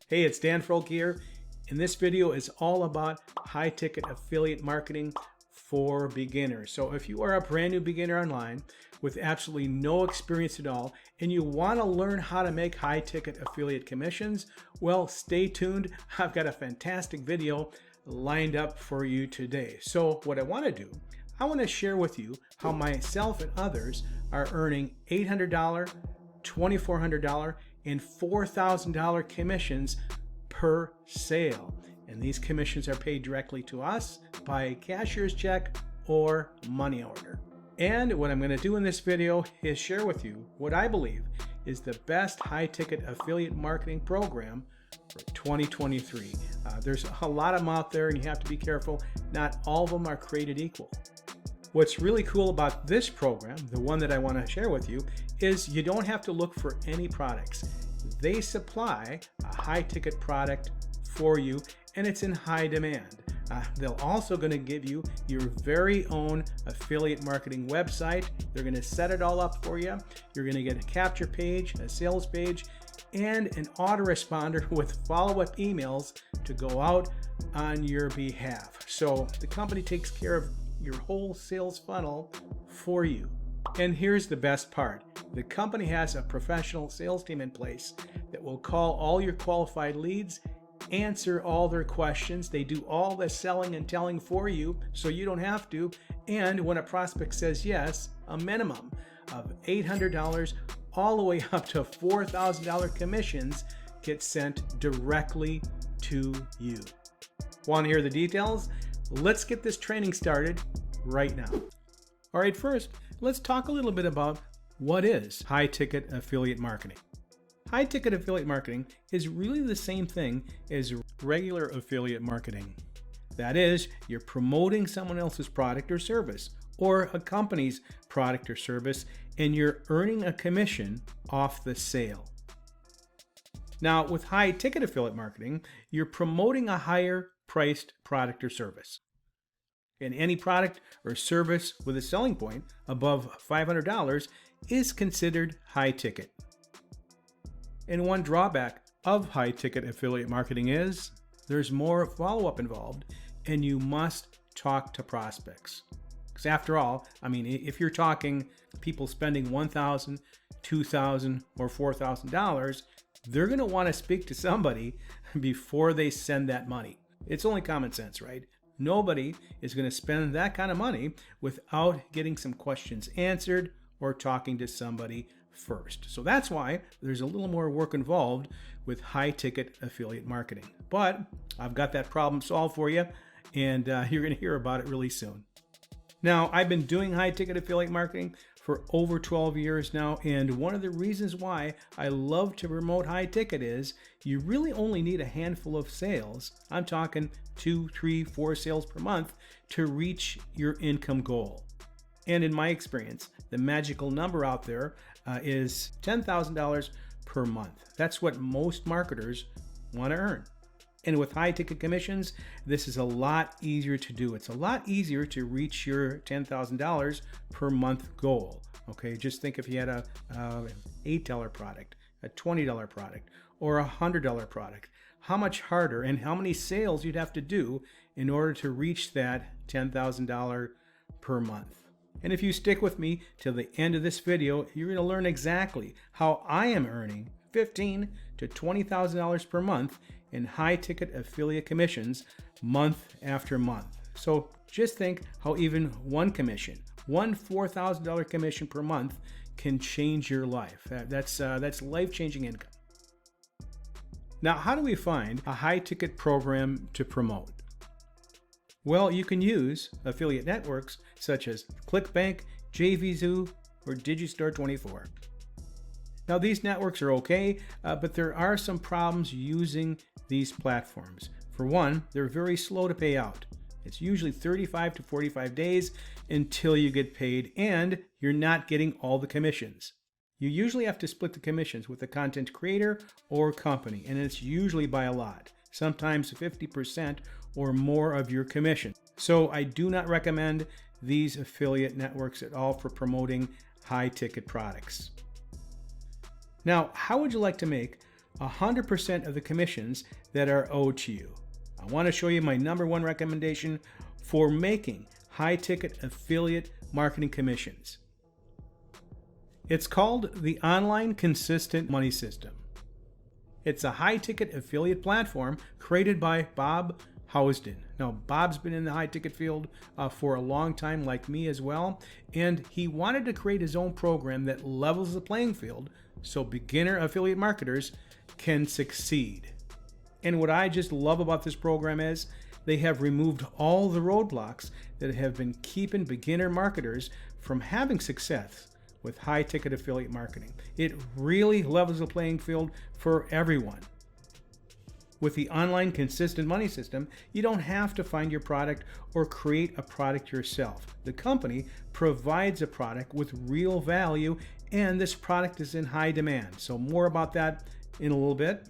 Hey, it's Dan Froelke here, and this video is all about high-ticket affiliate marketing for beginners. So if you are a brand new beginner online with absolutely no experience at all, and you want to learn how to make high-ticket affiliate commissions, well, stay tuned. I've got a fantastic video lined up for you today. So what I want to do, I want to share with you how myself and others are earning $800, $2,400, and $4,000 commissions per sale. And these commissions are paid directly to us by cashier's check or money order. And what I'm going to do in this video is share with you what I believe is the best high-ticket affiliate marketing program for 2023. There's a lot of them out there, and you have to be careful. Not all of them are created equal. What's really cool about this program, the one that I want to share with you, is you don't have to look for any products. They supply a high-ticket product for you, and it's in high demand. They're also going to give you your very own affiliate marketing website. They're going to set it all up for you. You're going to get a capture page, a sales page, and an autoresponder with follow-up emails to go out on your behalf. So the company takes care of your whole sales funnel for you. And here's the best part. The company has a professional sales team in place that will call all your qualified leads, answer all their questions. They do all the selling and telling for you, so you don't have to. And when a prospect says yes, a minimum of $800 all the way up to $4,000 commissions get sent directly to you. Want to hear the details? Let's get this training started right now. All right, first, let's talk a little bit about what is high-ticket affiliate marketing. High-ticket affiliate marketing is really the same thing as regular affiliate marketing. That is, you're promoting someone else's product or service, or a company's product or service, and you're earning a commission off the sale. Now, with high-ticket affiliate marketing, you're promoting a higher priced product or service. And any product or service with a selling point above $500 is considered high ticket. And one drawback of high ticket affiliate marketing is there's more follow-up involved, and you must talk to prospects. Because after all, I mean, if you're talking people spending $1,000, $2,000, or $4,000, they're going to want to speak to somebody before they send that money. It's only common sense, right? Nobody is going to spend that kind of money without getting some questions answered or talking to somebody first. So that's why there's a little more work involved with high-ticket affiliate marketing. But I've got that problem solved for you, and you're going to hear about it really soon. Now, I've been doing high-ticket affiliate marketing for over 12 years now, and one of the reasons why I love to promote high ticket is you really only need a handful of sales. I'm talking 2, 3, 4 sales per month to reach your income goal. And in my experience, the magical number out there is $10,000 per month. That's what most marketers want to earn. And with high ticket commissions, this is a lot easier to do. It's a lot easier to reach your $10,000 per month goal. Okay, just think if you had a $8 product, a $20 product, or a $100 product. How much harder and how many sales you'd have to do in order to reach that $10,000 per month. And if you stick with me till the end of this video, you're going to learn exactly how I am earning $15,000 to $20,000 per month in high-ticket affiliate commissions month after month. So just think how even one commission, one $4,000 commission per month can change your life. That's life-changing income. Now, how do we find a high-ticket program to promote? Well, you can use affiliate networks such as ClickBank, JVZoo, or Digistore24. Now, these networks are okay, but there are some problems using these platforms. For one, they're very slow to pay out. It's usually 35 to 45 days until you get paid, and you're not getting all the commissions. You usually have to split the commissions with the content creator or company, and it's usually by a lot, sometimes 50% or more of your commission. So I do not recommend these affiliate networks at all for promoting high-ticket products. Now, how would you like to make 100% of the commissions that are owed to you. I want to show you my #1 recommendation for making high-ticket affiliate marketing commissions. It's called the Online Consistent Money System. It's a high-ticket affiliate platform created by Bob Housden. Now, Bob's been in the high-ticket field for a long time, like me as well, and he wanted to create his own program that levels the playing field so beginner affiliate marketers can succeed. And what I just love about this program is they have removed all the roadblocks that have been keeping beginner marketers from having success with high-ticket affiliate marketing. It really levels the playing field for everyone. With the Online Consistent Money System, you don't have to find your product or create a product yourself. The company provides a product with real value, and this product is in high demand. So more about that in a little bit.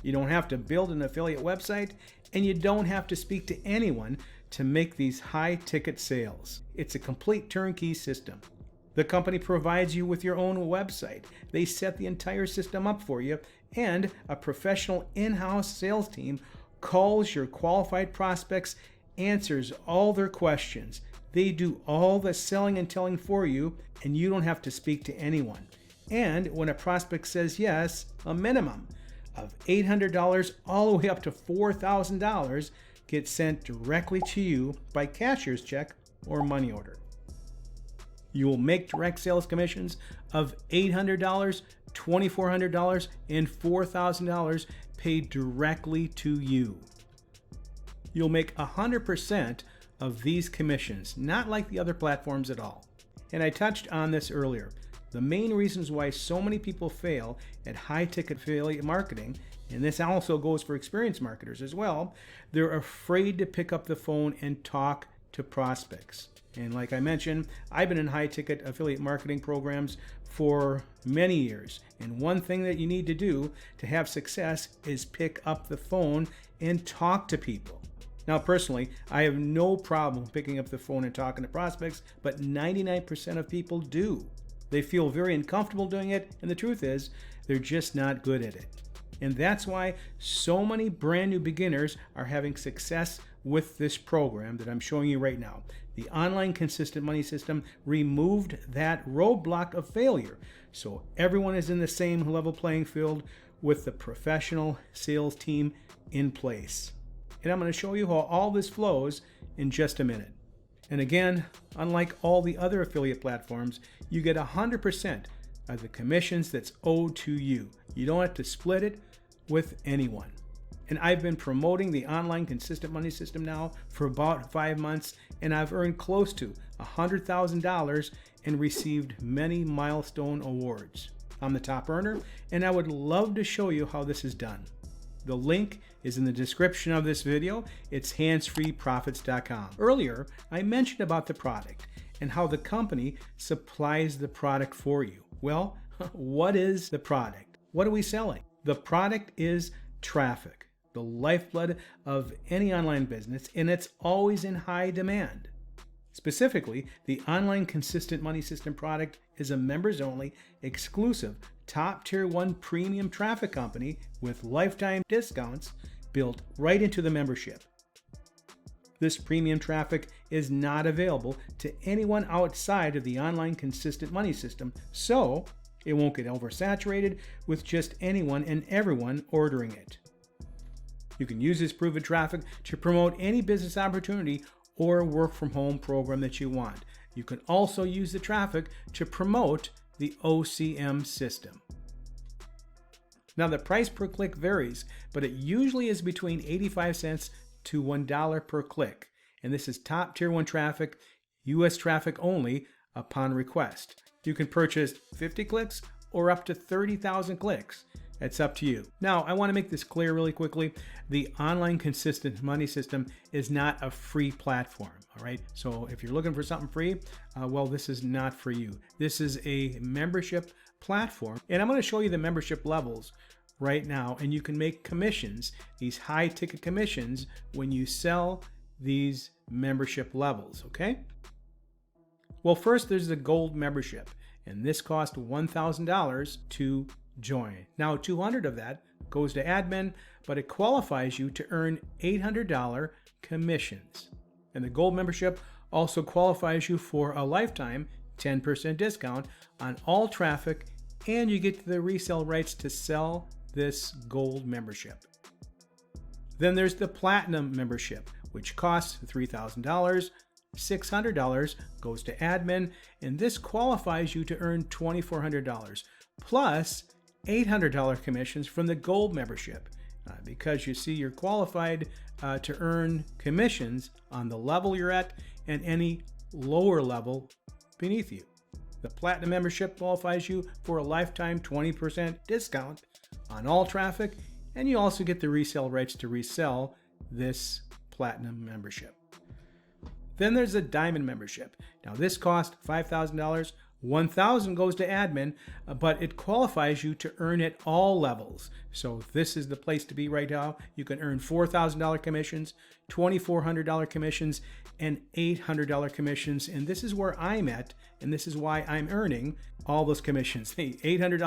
You don't have to build an affiliate website, and you don't have to speak to anyone to make these high-ticket sales. It's a complete turnkey system. The company provides you with your own website. They set the entire system up for you, and a professional in-house sales team calls your qualified prospects, answers all their questions. They do all the selling and telling for you, and you don't have to speak to anyone. And when a prospect says yes, a minimum of $800 all the way up to $4,000 gets sent directly to you by cashier's check or money order. You will make direct sales commissions of $800, $2,400, and $4,000 paid directly to you. You'll make 100% of these commissions, not like the other platforms at all. And I touched on this earlier. The main reasons why so many people fail at high-ticket affiliate marketing, and this also goes for experienced marketers as well, they're afraid to pick up the phone and talk to prospects. And like I mentioned, I've been in high-ticket affiliate marketing programs for many years. And one thing that you need to do to have success is pick up the phone and talk to people. Now, personally, I have no problem picking up the phone and talking to prospects, but 99% of people do. They feel very uncomfortable doing it, and the truth is, they're just not good at it. And that's why so many brand new beginners are having success with this program that I'm showing you right now. The Online Consistent Money System removed that roadblock of failure, so everyone is in the same level playing field with the professional sales team in place. And I'm going to show you how all this flows in just a minute. And again, unlike all the other affiliate platforms, you get 100% of the commissions that's owed to you. You don't have to split it with anyone. And I've been promoting the Online Consistent Money System now for about 5 months, and I've earned close to $100,000 and received many milestone awards. I'm the top earner, and I would love to show you how this is done. The link is in the description of this video. It's handsfreeprofits.com. Earlier, I mentioned about the product and how the company supplies the product for you. Well, what is the product? What are we selling? The product is traffic, the lifeblood of any online business, and it's always in high demand. Specifically, the Online Consistent Money System product is a members-only, exclusive, top tier 1 premium traffic company with lifetime discounts built right into the membership. This premium traffic is not available to anyone outside of the Online Consistent Money System, so it won't get oversaturated with just anyone and everyone ordering it. You can use this proven traffic to promote any business opportunity or work from home program that you want. You can also use the traffic to promote the OCM system. Now, the price per click varies, but it usually is between 85 cents to $1 per click. And this is top tier 1 traffic, US traffic only upon request. You can purchase 50 clicks or up to 30,000 clicks. It's up to you. Now, I want to make this clear really quickly. The Online Consistent Money System is not a free platform, all right? So if you're looking for something free, well, this is not for you. This is a membership platform, and I'm going to show you the membership levels right now, and you can make commissions, these high ticket commissions, when you sell these membership levels, okay? Well, first there's the gold membership, and this costs $1,000 to join. Now, $200 of that goes to admin, but it qualifies you to earn $800 commissions. And the gold membership also qualifies you for a lifetime 10% discount on all traffic, and you get the resale rights to sell this gold membership. Then there's the platinum membership, which costs $3,000. $600 goes to admin, and this qualifies you to earn $2,400 plus $800 commissions from the gold membership, because you see you're qualified to earn commissions on the level you're at and any lower level beneath you. The platinum membership qualifies you for a lifetime 20% discount on all traffic, and you also get the resale rights to resell this platinum membership. Then there's a diamond membership. Now this costs $5,000. $1,000 goes to admin, but it qualifies you to earn at all levels. So this is the place to be right now. You can earn $4,000 commissions, $2,400 commissions, and $800 commissions. And this is where I'm at, and this is why I'm earning all those commissions, the $800,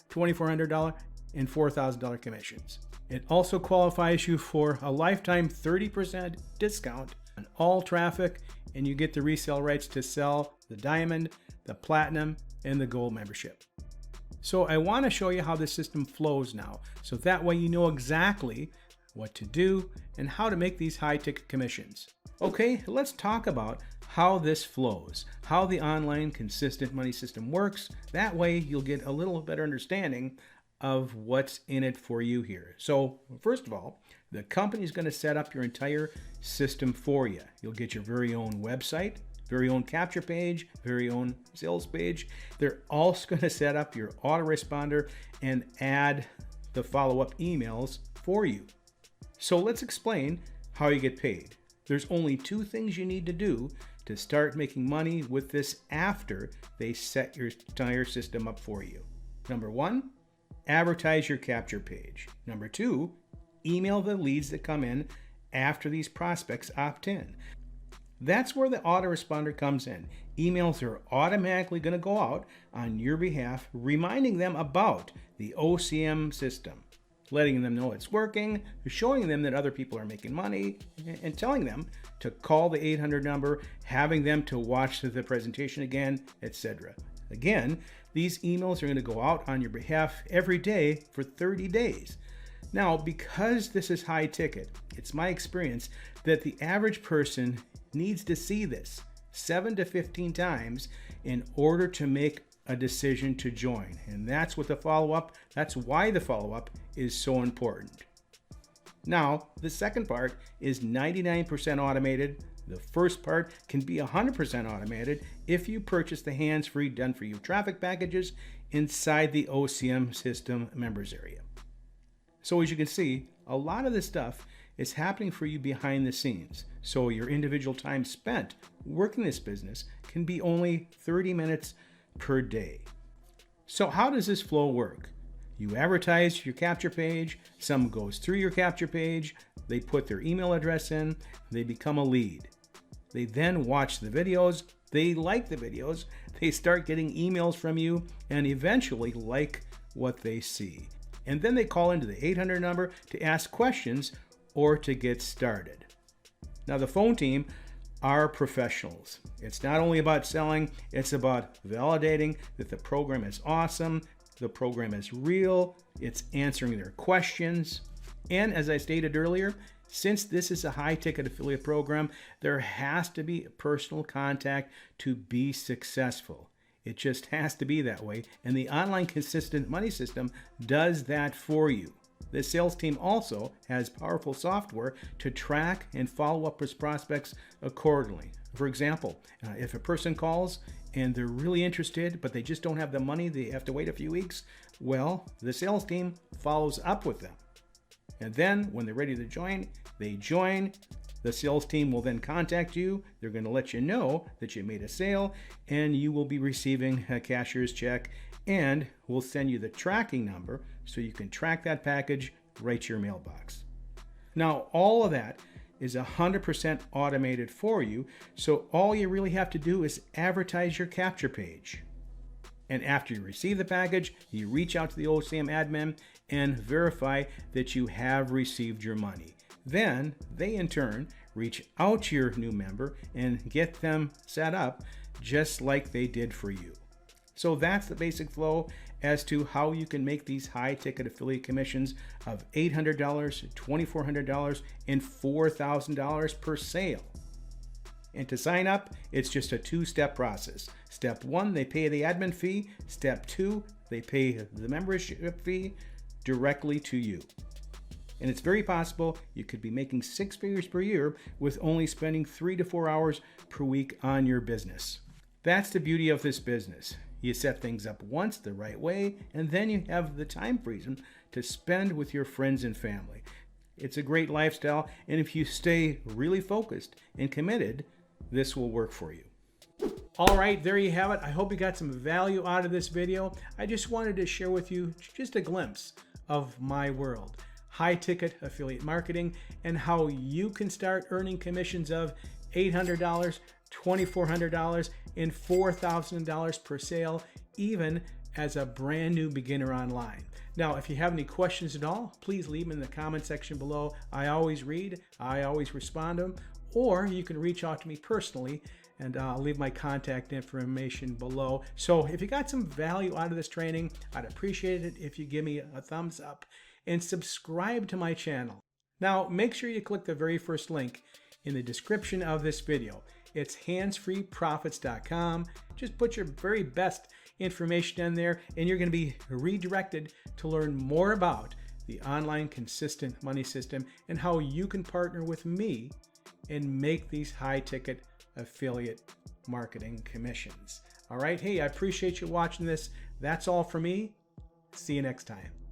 $2,400, and $4,000 commissions. It also qualifies you for a lifetime 30% discount on all traffic, and you get the resale rights to sell the diamond, the platinum, and the gold membership. So I want to show you how the system flows now, so that way you know exactly what to do and how to make these high ticket commissions. Okay, let's talk about how this flows, how the online consistent money system works. That way you'll get a little better understanding of what's in it for you here. So first of all, the company is going to set up your entire system for you. You'll get your very own website, very own capture page, very own sales page. They're also going to set up your autoresponder and add the follow-up emails for you. So let's explain how you get paid. There's only two things you need to do to start making money with this after they set your entire system up for you. Number one, advertise your capture page. Number two, email the leads that come in after these prospects opt in. That's where the autoresponder comes in. Emails are automatically going to go out on your behalf, reminding them about the OCM system, letting them know it's working, showing them that other people are making money, and telling them to call the 800 number, having them to watch the presentation again, etc. Again, these emails are going to go out on your behalf every day for 30 days. Now, because this is high ticket, it's my experience that the average person needs to see this 7 to 15 times in order to make a decision to join. And that's what the follow-up, that's why the follow-up is so important. Now, the second part is 99% automated. The first part can be 100% automated if you purchase the hands-free done-for-you traffic packages inside the OCM system members area. So as you can see, a lot of this stuff is happening for you behind the scenes. So your individual time spent working this business can be only 30 minutes per day. So how does this flow work? You advertise your capture page, someone goes through your capture page, they put their email address in, they become a lead. They then watch the videos, they like the videos, they start getting emails from you, and eventually like what they see. And then they call into the 800 number to ask questions or to get started. Now the phone team are professionals. It's not only about selling, it's about validating that the program is awesome, the program is real, it's answering their questions. And as I stated earlier, since this is a high-ticket affiliate program, there has to be personal contact to be successful. It just has to be that way, and the online consistent money system does that for you. The sales team also has powerful software to track and follow up with prospects accordingly. For example, if a person calls and they're really interested, but they just don't have the money, they have to wait a few weeks, well, the sales team follows up with them. And then when they're ready to join, they join. The sales team will then contact you. They're going to let you know that you made a sale, and you will be receiving a cashier's check, and we'll send you the tracking number so you can track that package right to your mailbox. Now, all of that is 100% automated for you, so all you really have to do is advertise your capture page. And after you receive the package, you reach out to the OSAM admin and verify that you have received your money. Then they in turn reach out to your new member and get them set up just like they did for you. So that's the basic flow as to how you can make these high ticket affiliate commissions of $800, $2,400, and $4,000 per sale. And to sign up, it's just a two-step process. Step 1, they pay the admin fee. Step 2, they pay the membership fee directly to you. And it's very possible you could be making 6 figures per year with only spending 3 to 4 hours per week on your business. That's the beauty of this business. You set things up once the right way, and then you have the time freedom to spend with your friends and family. It's a great lifestyle, and if you stay really focused and committed, this will work for you. All right, there you have it. I hope you got some value out of this video. I just wanted to share with you just a glimpse of my world, high ticket affiliate marketing, and how you can start earning commissions of $800, $2,400, and $4,000 per sale, even as a brand new beginner online. Now, if you have any questions at all, please leave them in the comment section below. I always read, I always respond to them, or you can reach out to me personally, and I'll leave my contact information below. So if you got some value out of this training, I'd appreciate it if you give me a thumbs up and subscribe to my channel. Now, make sure you click the very first link in the description of this video. It's handsfreeprofits.com. Just put your very best information in there, and you're going to be redirected to learn more about the online consistent money system and how you can partner with me and make these high ticket affiliate marketing commissions. All right. Hey, I appreciate you watching this. That's all for me. See you next time.